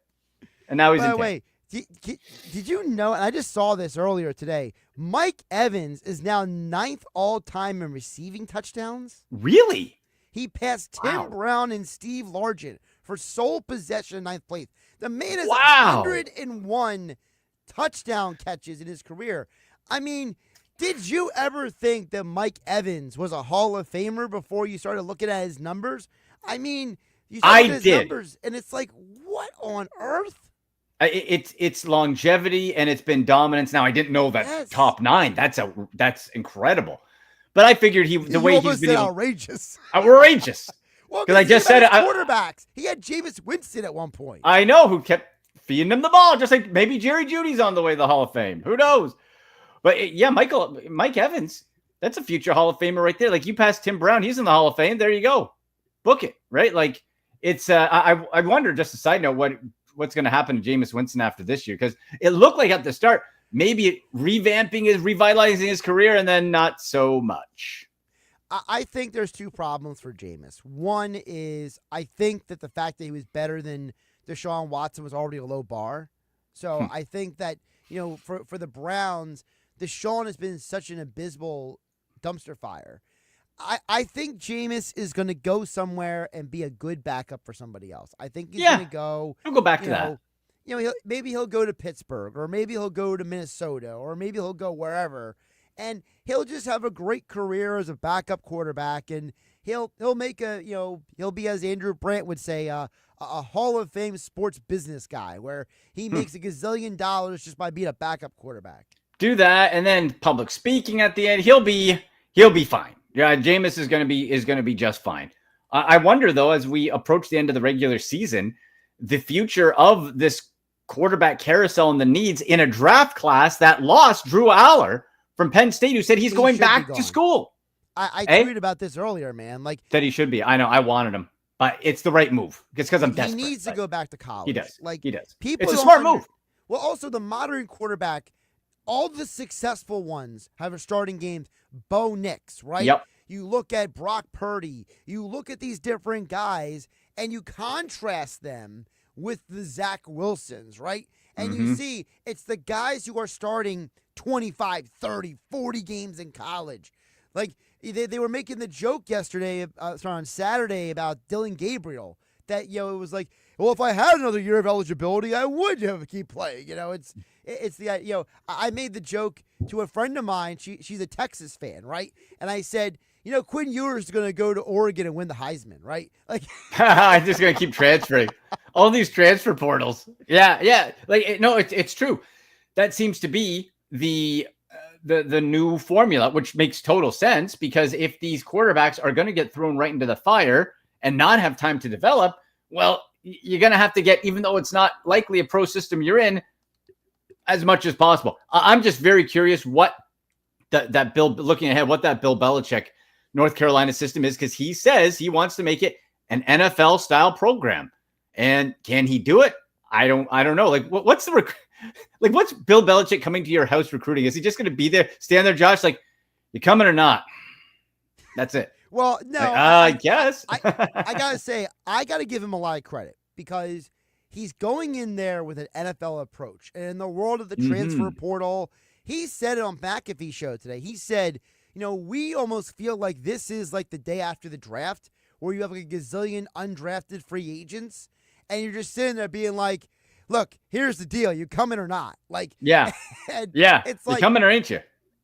And now he's in. By the way, did you know, and I just saw this earlier today, Mike Evans is now 9th all-time in receiving touchdowns? Really? He passed Tim Brown and Steve Largent for sole possession in 9th place. The man has 101 touchdown catches in his career. I mean, did you ever think that Mike Evans was a Hall of Famer before you started looking at his numbers? I mean, you started his numbers, and it's like, what on earth? It's longevity, and it's been dominance. Now, I didn't know that top 9. That's incredible. But I figured the way he's been outrageous. Outrageous. Well, because I just said it. Quarterbacks. He had Jameis Winston at one point. I know, who kept feeding him the ball, just like maybe Jerry Jeudy's on the way to the Hall of Fame. Who knows? But yeah, Mike Evans, that's a future Hall of Famer right there. Like, you passed Tim Brown, he's in the Hall of Fame. There you go. Book it, right? Like, it's I wonder, just a side note, what's going to happen to Jameis Winston after this year, because it looked like at the start maybe revitalizing his career, and then not so much. I think there's 2 problems for Jameis. One is I think that the fact that he was better than Deshaun Watson was already a low bar. So I think that, for the Browns, Deshaun has been such an abysmal dumpster fire. I think Jameis is going to go somewhere and be a good backup for somebody else. I think he's going to go. I'll go back to that. Maybe he'll go to Pittsburgh, or maybe he'll go to Minnesota, or maybe he'll go wherever, and he'll just have a great career as a backup quarterback, and he'll make he'll be, as Andrew Brandt would say, a Hall of Fame sports business guy, where he makes $1 gazillion just by being a backup quarterback. Do that, and then public speaking at the end, he'll be fine. Yeah, Jameis is going to be just fine. I wonder, though, as we approach the end of the regular season, the future of this quarterback carousel and the needs in a draft class that lost Drew Aller from Penn State, who said he's going back to school. I tweeted about this earlier, man. Like, that he should be. I know. I wanted him, but it's the right move. It's because I'm desperate. He needs to go back to college. He does. He does. It's a smart move. Well, also the modern quarterback, all the successful ones have starting games. Bo Nix, right? Yep. You look at Brock Purdy. You look at these different guys, and you contrast them with the Zach Wilsons, right? And you see it's the guys who are starting 25, 30, 40 games in college. Like, they were making the joke on Saturday about Dylan Gabriel. that, it was like, well, if I had another year of eligibility, I would keep playing. It's the, I made the joke to a friend of mine. She's a Texas fan, right? And I said, Quinn Ewers is going to go to Oregon and win the Heisman, right? Like, I'm just going to keep transferring all these transfer portals. Yeah. Like, no, it's true. That seems to be the new formula, which makes total sense, because if these quarterbacks are going to get thrown right into the fire and not have time to develop, well, you're going to have to get, even though it's not likely a pro system you're in, as much as possible. I'm just very curious what that Bill, looking ahead, what that Bill Belichick North Carolina system is, because he says he wants to make it an NFL style program. And can he do it? I don't know. Like, what's what's Bill Belichick coming to your house recruiting? Is he just going to be there, stand there, Josh, like, you coming or not? That's it. Well, no, like, I guess. I got to say, I got to give him a lot of credit, because he's going in there with an NFL approach. And in the world of the transfer portal, he said it on McAfee show today. He said, we almost feel like this is like the day after the draft, where you have like a gazillion undrafted free agents, and you're just sitting there being like, look, here's the deal. You coming or not? Like, yeah. It's you like, coming or ain't you?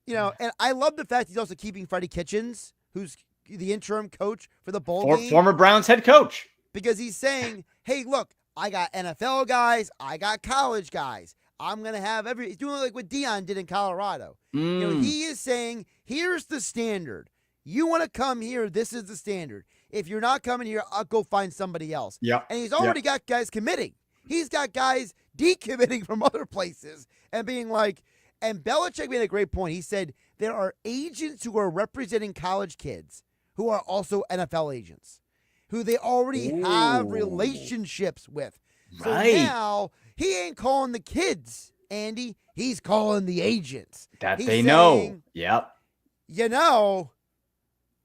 And I love the fact he's also keeping Freddie Kitchens, who's the interim coach for the bowl game. Former Browns head coach. Because he's saying, hey, look, I got NFL guys. I got college guys. I'm going to have he's doing like what Deion did in Colorado. He is saying, here's the standard. You want to come here, this is the standard. If you're not coming here, I'll go find somebody else. Yeah. And he's already got guys committing. He's got guys decommitting from other places and being like, and Belichick made a great point. He said there are agents who are representing college kids who are also NFL agents, who they already have relationships with. So now he ain't calling the kids, Andy. He's calling the agents. He's they know. Yep.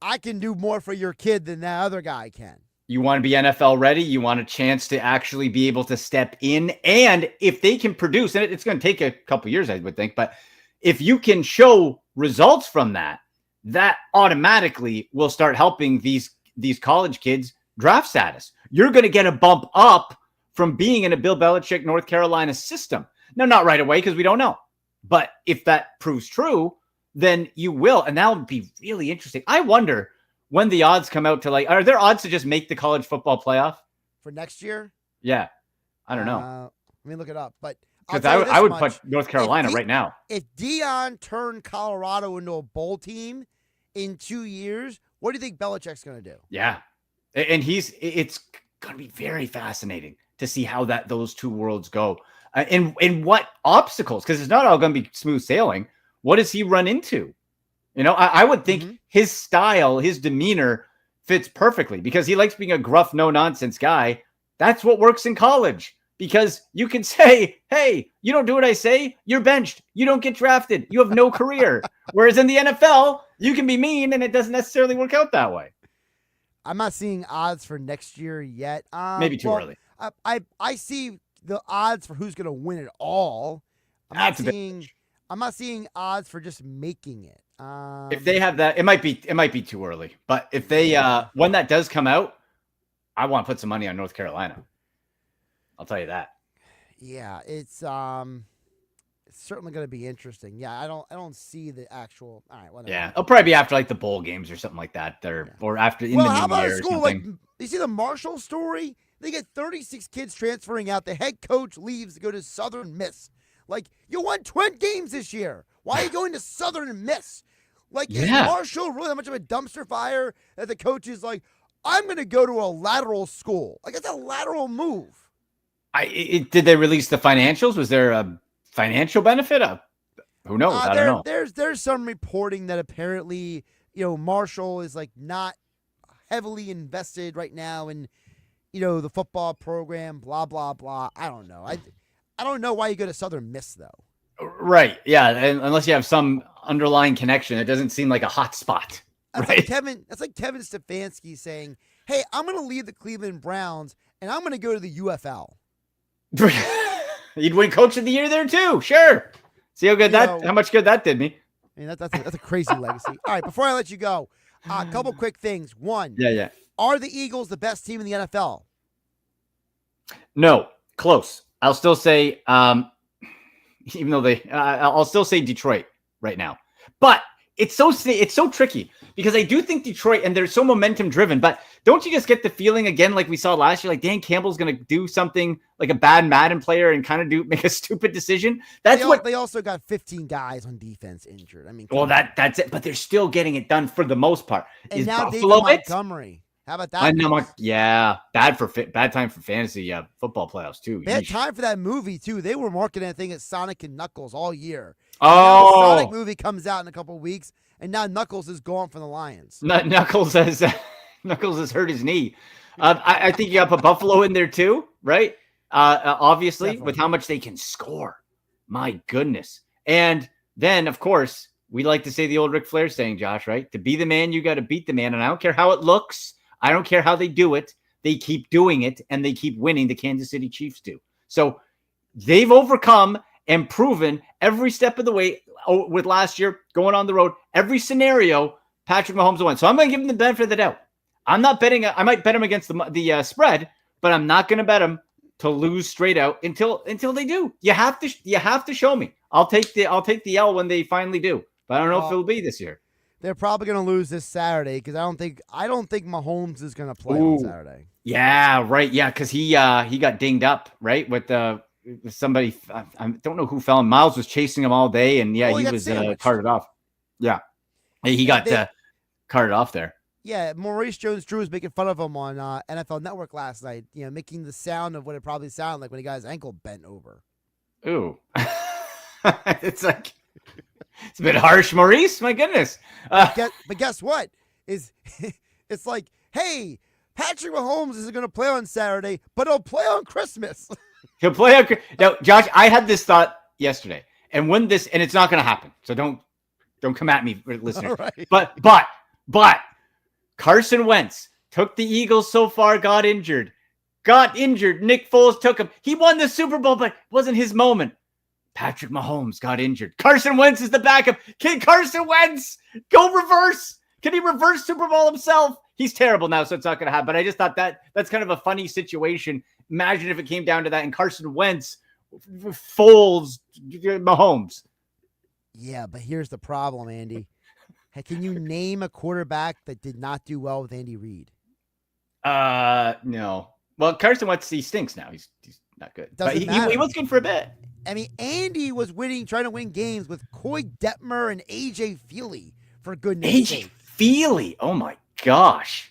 I can do more for your kid than that other guy can. You want to be NFL ready. You want a chance to actually be able to step in. And if they can produce, and it's going to take a couple years, I would think, but if you can show results from that, that automatically will start helping these college kids draft status. You're going to get a bump up from being in a Bill Belichick North Carolina system. Now, not right away, because we don't know. But if that proves true, then you will. And that would be really interesting. I wonder when the odds come out to, like, are there odds to just make the college football playoff for next year? Yeah. I don't know. Let me look it up. But because I would put North Carolina right now. If Deion turned Colorado into a bowl team in 2 years, what do you think Belichick's going to do? Yeah. And it's going to be very fascinating to see how those two worlds go. And what obstacles, because it's not all going to be smooth sailing. What does he run into? I would think his style, his demeanor fits perfectly, because he likes being a gruff, no-nonsense guy. That's what works in college, because you can say, hey, you don't do what I say, you're benched. You don't get drafted. You have no career. Whereas in the NFL, you can be mean, and it doesn't necessarily work out that way. I'm not seeing odds for next year yet. Maybe too early. I see the odds for who's going to win it all. I'm not seeing odds for just making it. If they have that, it might be too early. But if they, when that does come out, I want to put some money on North Carolina. I'll tell you that. Yeah, it's certainly going to be interesting. Yeah, I don't see the actual. All right, whatever. Yeah, it'll probably be after like the bowl games or something like that, or after in the how new about year a school or something. like you see the Marshall story? They get 36 kids transferring out. The head coach leaves to go to Southern Miss. Like, you won 20 games this year. Why are you going to Southern Miss? Like, is Marshall really that much of a dumpster fire that the coach is like, I'm going to go to a lateral school? Like, it's a lateral move. Did they release the financials? Was there a financial benefit? Who knows? I don't know. There's some reporting that apparently, Marshall is like not heavily invested right now in, the football program, blah, blah, blah. I don't know. I don't know why you go to Southern Miss, though. Right. Yeah. And unless you have some underlying connection, it doesn't seem like a hot spot. That's right? like Kevin Stefanski saying, hey, I'm going to leave the Cleveland Browns and I'm going to go to the UFL. You'd win Coach of the Year there, too. Sure. See how good how much good that did me. I mean, that's a crazy legacy. All right. Before I let you go, a couple quick things. One. Yeah. Are the Eagles the best team in the NFL? No, close. I'll still say, even though I'll still say Detroit right now. But it's so tricky because I do think Detroit, and they're so momentum driven, but don't you just get the feeling again, like we saw last year, like Dan Campbell's going to do something like a bad Madden player and kind of make a stupid decision? That's they also got 15 guys on defense injured. I mean, well, that's it, but they're still getting it done for the most part. And is now Buffalo David Montgomery. How about that? I know, yeah, bad time for fantasy football playoffs too. Bad time for that movie too. They were marketing that thing as Sonic and Knuckles all year. Oh, the Sonic movie comes out in a couple of weeks, and now Knuckles is gone from the Lions. Knuckles has hurt his knee. I think you got to put Buffalo in there too, right? Obviously, definitely, with how much they can score. My goodness. And then, of course, we like to say the old Ric Flair saying, Josh, right? To be the man, you got to beat the man. And I don't care how it looks. I don't care how they do it. They keep doing it, and they keep winning. The Kansas City Chiefs do. So they've overcome and proven every step of the way with last year going on the road. Every scenario, Patrick Mahomes will win. So I'm going to give him the benefit of the doubt. I'm not betting. I might bet him against the spread, but I'm not going to bet him to lose straight out until they do. You have to show me. I'll take the L when they finally do. But I don't know if it'll be this year. They're probably going to lose this Saturday because I don't think Mahomes is going to play on Saturday. Yeah, right. Yeah, because he got dinged up, right, with somebody. I don't know who fell. And Miles was chasing him all day, and he was carted off. Yeah, he got carted off there. Yeah, Maurice Jones-Drew was making fun of him on NFL Network last night. You know, making the sound of what it probably sounded like when he got his ankle bent over. Ooh, it's like. It's a bit harsh, Maurice. My goodness. But guess what? It's like, hey, Patrick Mahomes isn't going to play on Saturday, but he'll play on Christmas. He'll play on. Now, Josh, I had this thought yesterday, and it's not going to happen. So don't come at me, listeners. Right. But Carson Wentz took the Eagles so far, got injured. Nick Foles took him. He won the Super Bowl, but it wasn't his moment. Patrick Mahomes got injured. Carson Wentz is the backup. Can Carson Wentz go reverse? Can he reverse Super Bowl himself? He's terrible now, so it's not going to happen. But I just thought that's kind of a funny situation. Imagine if it came down to that and Carson Wentz folds Mahomes. Yeah, but here's the problem, Andy. Can you name a quarterback that did not do well with Andy Reid? No. Well, Carson Wentz, he stinks now. He's not good. But he was good for a bit. I mean, Andy was trying to win games with Coy Detmer and A.J. Feely, for goodness sake. A.J. Feely? Oh, my gosh.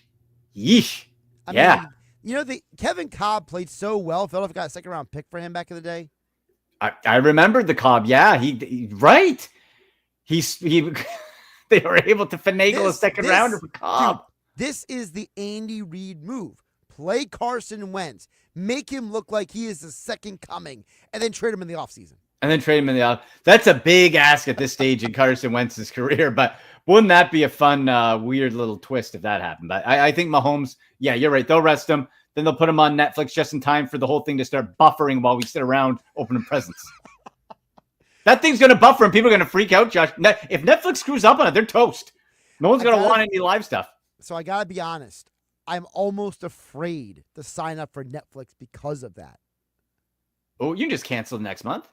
Yeesh. I mean, you know, Kevin Cobb played so well. Philadelphia got a second-round pick for him back in the day. I remembered the Cobb. Yeah, he right. They were able to finagle a second rounder for Cobb. Dude, this is the Andy Reid move. Play Carson Wentz. Make him look like he is the second coming, and then trade him in the offseason. That's a big ask at this stage in Carson Wentz's career, but wouldn't that be a fun, weird little twist if that happened? But I think Mahomes, yeah, you're right. They'll rest him. Then they'll put him on Netflix just in time for the whole thing to start buffering while we sit around opening presents. That thing's going to buffer and people are going to freak out, Josh. If Netflix screws up on it, they're toast. No one's going to want any live stuff. So I got to be honest. I'm almost afraid to sign up for Netflix because of that. Oh, you can just cancel next month.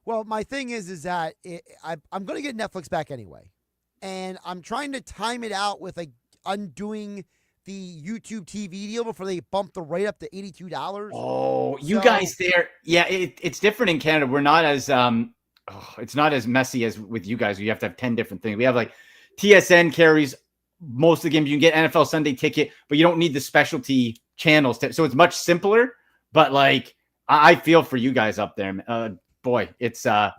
Well, my thing is that I'm going to get Netflix back anyway. And I'm trying to time it out with undoing the YouTube TV deal before they bump the rate up to $82. Oh, you guys there. Yeah, it's different in Canada. We're not as, it's not as messy as with you guys. You have to have 10 different things. We have like TSN carries most of the games. You can get NFL Sunday Ticket, but you don't need the specialty channels. So it's much simpler, but like, I feel for you guys up there. Boy, it's tough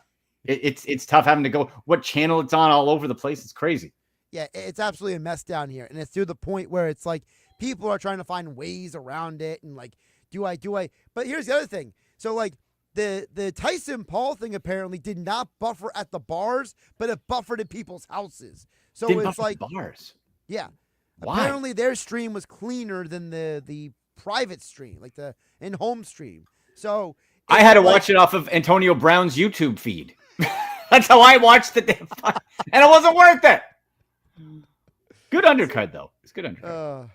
having to go what channel it's on all over the place. It's crazy. Yeah, it's absolutely a mess down here. And it's to the point where it's like people are trying to find ways around it. And like, do I? But here's the other thing. So like the Tyson Paul thing apparently did not buffer at the bars, but it buffered at people's houses. So it's like bars. Yeah. Why? Apparently their stream was cleaner than the private stream, like the in-home stream. So I had to watch it off of Antonio Brown's YouTube feed. That's how I watched it. And it wasn't worth it. Good undercard, though. It's good undercard.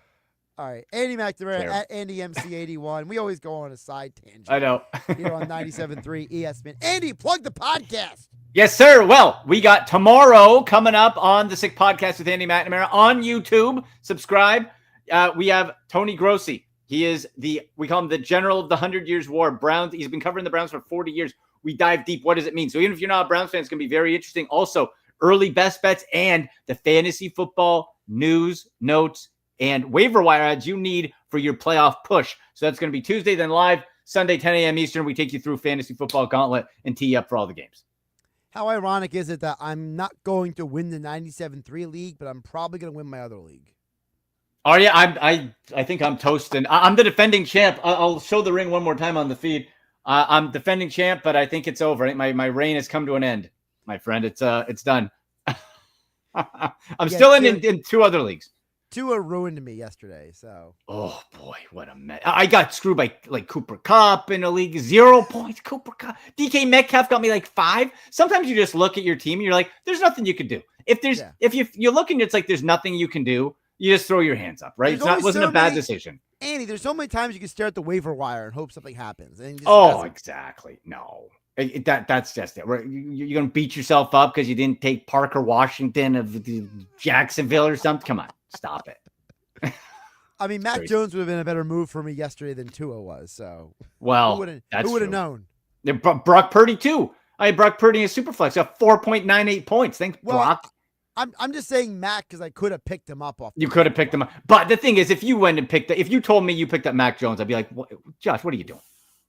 All right. Andy McNamara at AndyMC81. We always go on a side tangent. I know. Here on 97.3 ESPN. Andy, plug the podcast. Yes, sir. Well, we got tomorrow coming up on the Sick Podcast with Andy McNamara on YouTube. Subscribe. We have Tony Grossi. He is we call him the general of the 100 Years War. Browns. He's been covering the Browns for 40 years. We dive deep. What does it mean? So even if you're not a Browns fan, it's going to be very interesting. Also, early best bets and the fantasy football news, notes, and waiver wire ads you need for your playoff push. So that's going to be Tuesday, then live, Sunday, 10 a.m. Eastern. We take you through fantasy football gauntlet and tee you up for all the games. How ironic is it that I'm not going to win the 97.3 league, but I'm probably going to win my other league? Oh, yeah, I think I'm toasting. I'm the defending champ. I'll show the ring one more time on the feed. I'm defending champ, but I think it's over. I think my reign has come to an end, my friend. It's done. I'm still in two other leagues. Tua ruined me yesterday, so. Oh, boy, what a mess. I got screwed by, Cooper Kupp in a league. 0 points, Cooper Kupp. DK Metcalf got me, 5. Sometimes you just look at your team and you're like, there's nothing you can do. If you look and it's like there's nothing you can do, you just throw your hands up, right? It wasn't a bad decision. Andy, there's so many times you can stare at the waiver wire and hope something happens. And exactly. No. That's just it. You're going to beat yourself up because you didn't take Parker Washington of Jacksonville or something? Come on. Stop it. I mean, Mac Jones would have been a better move for me yesterday than Tua was. So, well, who would have known? Yeah, Brock Purdy too. I had Brock Purdy in Superflex. Got 4.98 points. Thanks, Brock. I'm just saying Mac because I could have picked him up off. You could have picked him up, but the thing is, if you told me you picked up Mac Jones, I'd be like, Josh, what are you doing?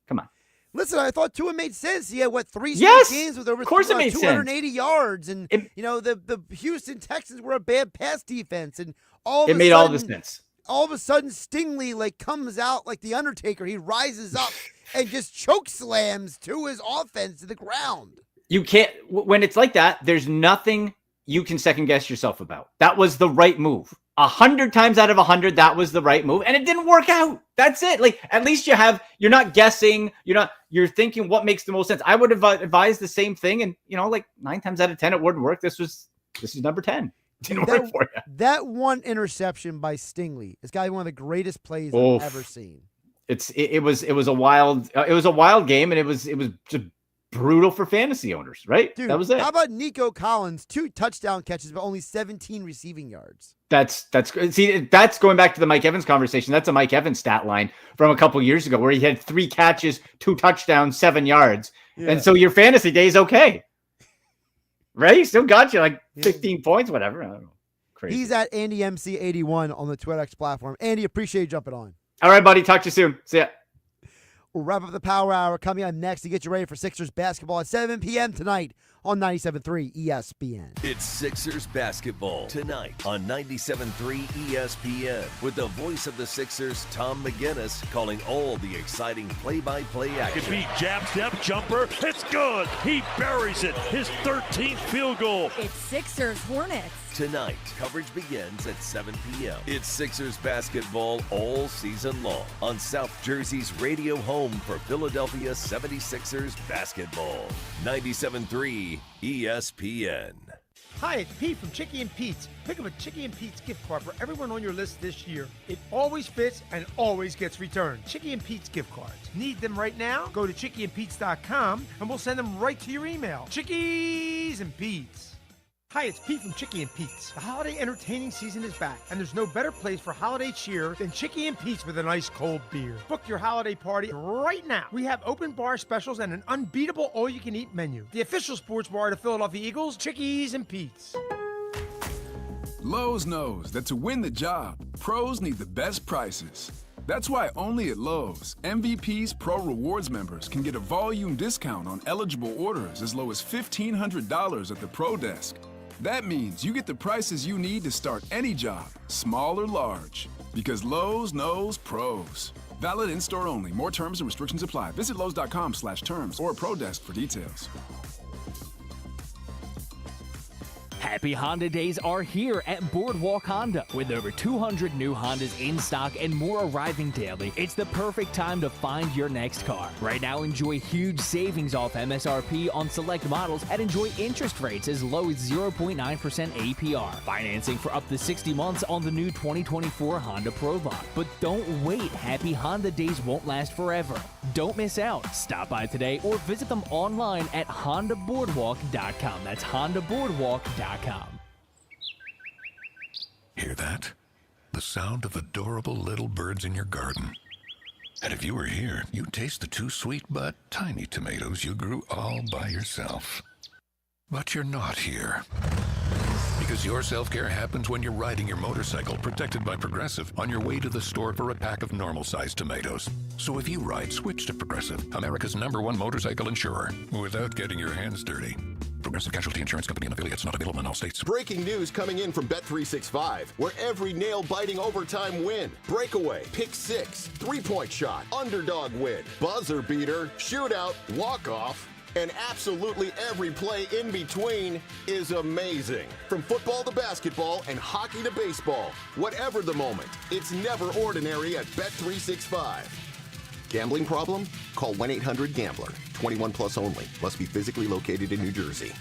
Come on. Listen, I thought Tua made sense. He had 3 straight games with over 280 yards, and the Houston Texans were a bad pass defense, and all of the sense. All of a sudden, Stingley comes out like the Undertaker. He rises up and just choke slams Tua's offense to the ground. You can't when it's like that. There's nothing you can second guess yourself about. That was the right move. 100 times out of 100, that was the right move, and it didn't work out. That's it. At least you're not guessing. You're thinking what makes the most sense. I would have advised the same thing, and 9 times out of 10, it wouldn't work. This is number 10. It didn't work for you. That one interception by Stingley is got to be one of the greatest plays I've ever seen. It was a wild game, and it was just brutal for fantasy owners, right? Dude, that was it. How about Nico Collins? 2 touchdown catches, but only 17 receiving yards. That's going back to the Mike Evans conversation. That's a Mike Evans stat line from a couple years ago where he had 3 catches, 2 touchdowns, 7 yards. Yeah. And so your fantasy day is okay. Right? He still got you 15 points, whatever. I don't know. Crazy. He's at AndyMC81 on the TwitterX platform. Andy, appreciate you jumping on. All right, buddy. Talk to you soon. See ya. We'll wrap up the Power Hour coming up next to get you ready for Sixers basketball at 7 p.m. tonight on 97.3 ESPN. It's Sixers basketball tonight on 97.3 ESPN with the voice of the Sixers, Tom McGinnis, calling all the exciting play-by-play action. Could be jab step jumper. It's good. He buries it. His 13th field goal. It's Sixers Hornets. Tonight, coverage begins at 7 p.m. It's Sixers basketball all season long on South Jersey's radio home for Philadelphia 76ers basketball. 97.3 ESPN. Hi, it's Pete from Chicky and Pete's. Pick up a Chicky and Pete's gift card for everyone on your list this year. It always fits and always gets returned. Chicky and Pete's gift cards. Need them right now? Go to chickyandpete's.com and we'll send them right to your email. Chickies and Pete's. Hi, it's Pete from Chicky and Pete's. The holiday entertaining season is back, and there's no better place for holiday cheer than Chicky and Pete's with an ice cold beer. Book your holiday party right now. We have open bar specials and an unbeatable all-you-can-eat menu. The official sports bar of the Philadelphia Eagles, Chickies and Pete's. Lowe's knows that to win the job, pros need the best prices. That's why only at Lowe's, MVP's Pro Rewards members can get a volume discount on eligible orders as low as $1,500 at the Pro Desk. That means you get the prices you need to start any job, small or large. Because Lowe's knows pros. Valid in-store only. More terms and restrictions apply. Visit Lowe's.com/terms or Pro Desk for details. Happy Honda Days are here at Boardwalk Honda. With over 200 new Hondas in stock and more arriving daily, it's the perfect time to find your next car. Right now, enjoy huge savings off MSRP on select models and enjoy interest rates as low as 0.9% APR. Financing for up to 60 months on the new 2024 Honda Prologue. But don't wait, Happy Honda Days won't last forever. Don't miss out. Stop by today or visit them online at HondaBoardwalk.com. That's HondaBoardwalk.com. Hear that? The sound of adorable little birds in your garden. And if you were here, you'd taste the 2 sweet but tiny tomatoes you grew all by yourself. But you're not here. Because your self-care happens when you're riding your motorcycle, protected by Progressive, on your way to the store for a pack of normal-sized tomatoes. So if you ride, switch to Progressive, America's #1 motorcycle insurer, without getting your hands dirty. Progressive Casualty Insurance Company and affiliates, not available in all states. Breaking news coming in from Bet365, where every nail-biting overtime win, breakaway, pick six, three-point shot, underdog win, buzzer beater, shootout, walk-off, and absolutely every play in between is amazing. From football to basketball and hockey to baseball, whatever the moment, it's never ordinary at Bet365. Gambling problem? Call 1-800-GAMBLER. 21 plus only. Must be physically located in New Jersey.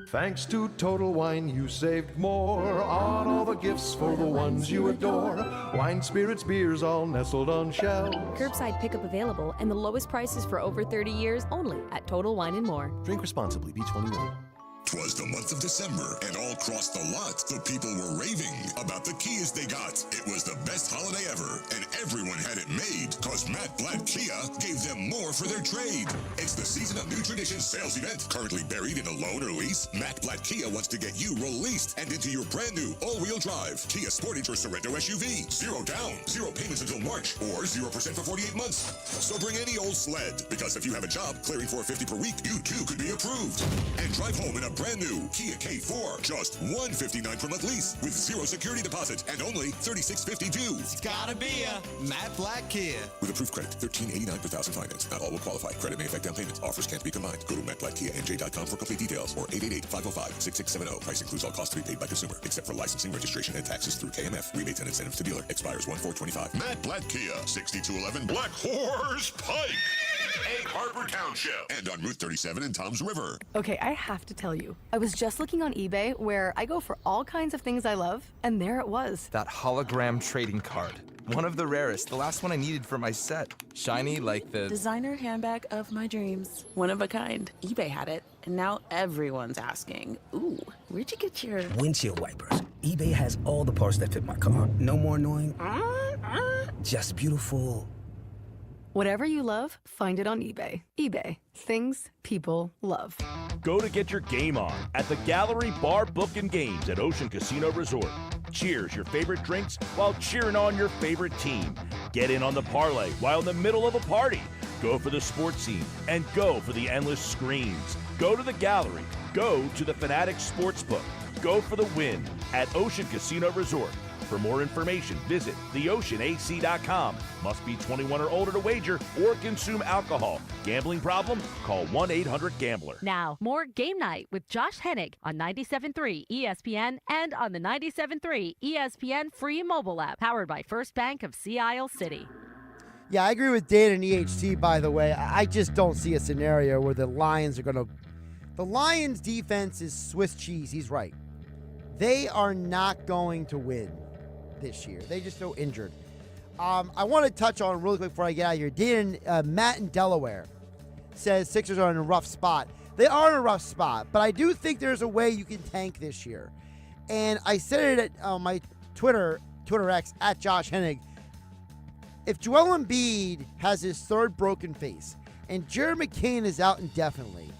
Thanks to Total Wine, you saved more on all the gifts for the ones you adore. Wine, spirits, beers, all nestled on shelves. Curbside pickup available and the lowest prices for over 30 years only at Total Wine & More. Drink responsibly. B21. 'Twas the month of December, and all across the lot, the people were raving about the Kias they got. It was the best holiday ever, and everyone had it made, cause Matt Blatt Kia gave them more for their trade. It's the Season of New Traditions sales event, currently buried in a loan or lease. Matt Blatt Kia wants to get you released and into your brand new all-wheel drive Kia Sportage or Sorento SUV. 0 down, 0 payments until March, or 0% for 48 months. So bring any old sled, because if you have a job clearing $450 per week, you too could be approved. And drive home in a brand new Kia K4, just $159 per month lease with 0 security deposit and only $36.50 due. It's gotta be a Matt Blatt Kia. With approved credit, $1,389 per thousand finance. Not all will qualify. Credit may affect down payments. Offers can't be combined. Go to mattblattkianj.com for complete details or 888-505-6670. Price includes all costs to be paid by consumer, except for licensing, registration, and taxes through KMF. Rebates and incentives to dealer. Expires 1/4/25. Matt Blatt Kia, 6211 Black Horse Pike, Egg Harbor Township, and on Route 37 in Toms River. Okay, I have to tell you, I was just looking on eBay where I go for all kinds of things I love, and there it was. That hologram trading card. One of the rarest, the last one I needed for my set. Shiny like the designer handbag of my dreams. One of a kind. eBay had it, and now everyone's asking, ooh, where'd you get your windshield wipers? eBay has all the parts that fit my car. No more annoying, just beautiful. Whatever you love, find it on eBay. eBay, things people love. Go to get your game on at the Gallery Bar Book and Games at Ocean Casino Resort. Cheers your favorite drinks while cheering on your favorite team. Get in on the parlay while in the middle of a party. Go for the sports scene and go for the endless screens. Go to the Gallery. Go to the Fanatics Sportsbook. Go for the win at Ocean Casino Resort. For more information, visit theoceanac.com. Must be 21 or older to wager or consume alcohol. Gambling problem? Call 1-800-GAMBLER. Now, more Game Night with Josh Hennig on 97.3 ESPN and on the 97.3 ESPN free mobile app, powered by First Bank of Sea Isle City. Yeah, I agree with Dan and EHT, by the way. I just don't see a scenario where the Lions are going to... The Lions' defense is Swiss cheese. He's right. They are not going to win this year. They just feel injured. I want to touch on really quick before I get out of here. Dan, Matt in Delaware says Sixers are in a rough spot. They are in a rough spot, but I do think there's a way you can tank this year. And I said it at my Twitter X, at Josh Hennig. If Joel Embiid has his third broken face and Jared McCain is out indefinitely,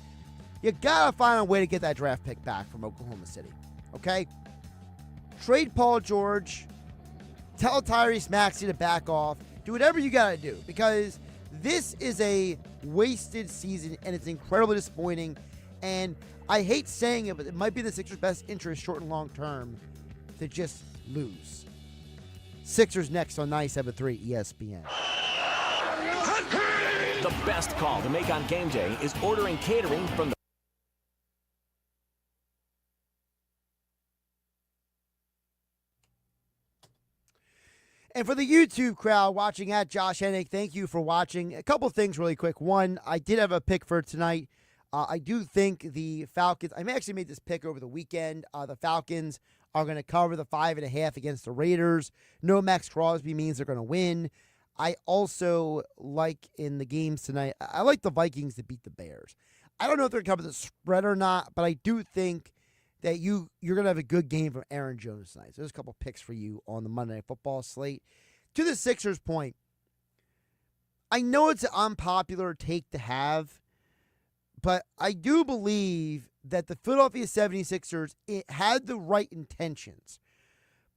you got to find a way to get that draft pick back from Oklahoma City. Okay? Trade Paul George. Tell Tyrese Maxey to back off. Do whatever you got to do, because this is a wasted season and it's incredibly disappointing. And I hate saying it, but it might be the Sixers' best interest, short and long term, to just lose. Sixers next on 97.3 ESPN. The best call to make on game day is ordering catering from the And for the YouTube crowd watching at Josh Hennick, thank you for watching. A couple things really quick. One, I did have a pick for tonight. I do think the Falcons, I actually made this pick over the weekend. The Falcons are going to cover the 5.5 against the Raiders. No Max Crosby means they're going to win. I also like in the games tonight, I like the Vikings to beat the Bears. I don't know if they're going to cover the spread or not, but I do think that you're going to have a good game from Aaron Jones tonight. So there's a couple picks for you on the Monday Night Football slate. To the Sixers point, I know it's an unpopular take to have, but I do believe that the Philadelphia 76ers had the right intentions.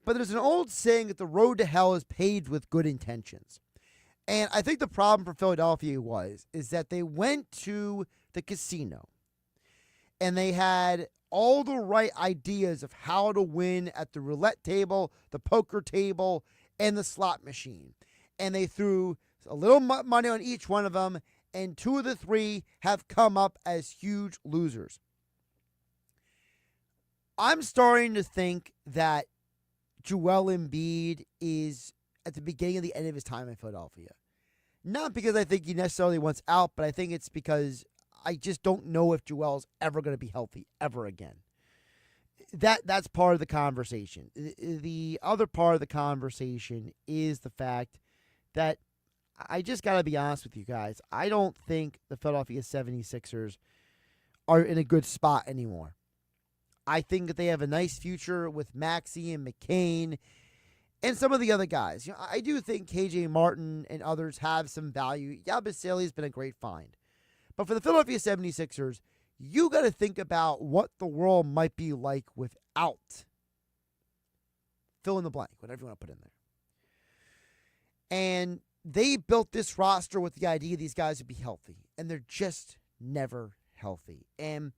But there's an old saying that the road to hell is paved with good intentions. And I think the problem for Philadelphia is that they went to the casino and they had all the right ideas of how to win at the roulette table, the poker table, and the slot machine. And they threw a little money on each one of them, and 2 of the 3 have come up as huge losers. I'm starting to think that Joel Embiid is at the beginning of the end of his time in Philadelphia. Not because I think he necessarily wants out, but I think it's because I just don't know if Joel's ever going to be healthy ever again. That's part of the conversation. The other part of the conversation is the fact that I just got to be honest with you guys. I don't think the Philadelphia 76ers are in a good spot anymore. I think that they have a nice future with Maxey and McCain and some of the other guys. I do think KJ Martin and others have some value. Yabusele has been a great find. But for the Philadelphia 76ers, you got to think about what the world might be like without fill in the blank, whatever you want to put in there. And they built this roster with the idea these guys would be healthy, and they're just never healthy. And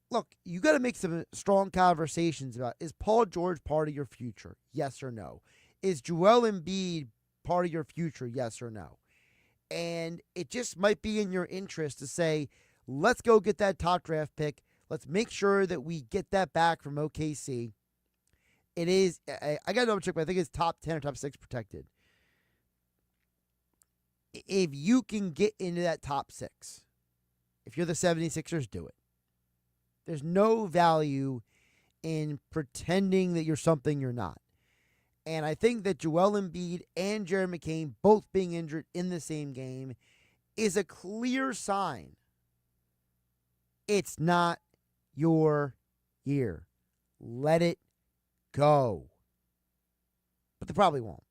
look, you got to make some strong conversations about, is Paul George part of your future? Yes or no? Is Joel Embiid part of your future? Yes or no? And it just might be in your interest to say, let's go get that top draft pick. Let's make sure that we get that back from OKC. It is, I got to double check, but I think it's top 10 or top 6 protected. If you can get into that top 6, if you're the 76ers, do it. There's no value in pretending that you're something you're not. And I think that Joel Embiid and Jared McCain both being injured in the same game is a clear sign it's not your year. Let it go. But they probably won't.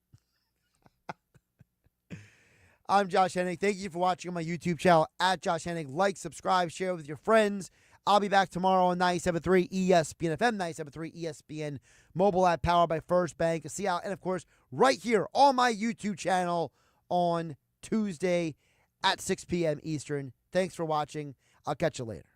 I'm Josh Hennick. Thank you for watching on my YouTube channel at Josh Hennick. Like, subscribe, share with your friends. I'll be back tomorrow on 97.3 ESPN FM, 97.3 ESPN mobile app powered by First Bank of Seattle. And, of course, right here on my YouTube channel on Tuesday at 6 p.m. Eastern. Thanks for watching. I'll catch you later.